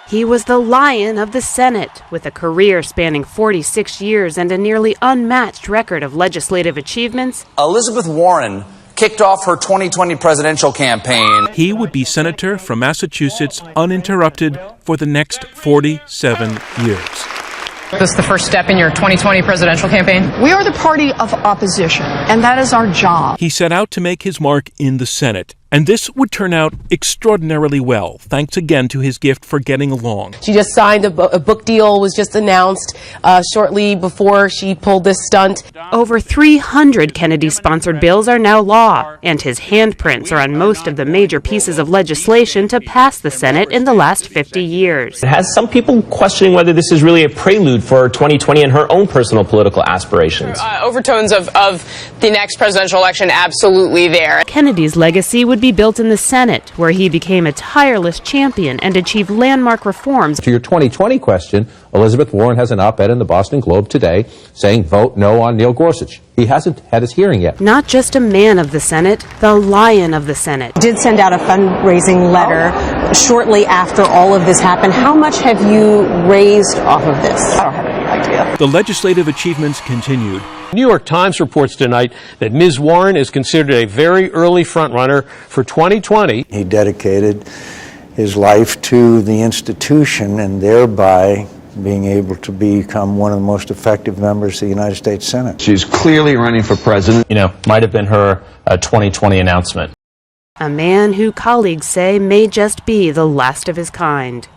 He was the Lion of the Senate, with a career spanning 46 years and a nearly unmatched record of legislative achievements. Elizabeth Warren kicked off her 2020 presidential campaign. He would be senator from Massachusetts uninterrupted for the next 47 years. This is the first step in your 2020 presidential campaign? We are the party of opposition, and that is our job. He set out to make his mark in the Senate, and this would turn out extraordinarily well, thanks again to his gift for getting along. She just signed a book deal, was just announced shortly before she pulled this stunt. Over 300 Kennedy-sponsored bills are now law, and his handprints are on most of the major pieces of legislation to pass the Senate in the last 50 years. It has some people questioning whether this is really a prelude for 2020 and her own personal political aspirations. Overtones of the next presidential election absolutely there. Kennedy's legacy would be built in the Senate, where he became a tireless champion and achieved landmark reforms. To your 2020 question, Elizabeth Warren has an op-ed in the Boston Globe today saying vote no on Neil Gorsuch. He hasn't had his hearing yet. Not just a man of the Senate, the Lion of the Senate. Did send out a fundraising letter shortly after all of this happened. How much have you raised off of this? I don't have any idea. The legislative achievements continued. The New York Times reports tonight that Ms. Warren is considered a very early frontrunner for 2020. He dedicated his life to the institution and thereby being able to become one of the most effective members of the United States Senate. She's clearly running for president. Might have been her 2020 announcement. A man who colleagues say may just be the last of his kind.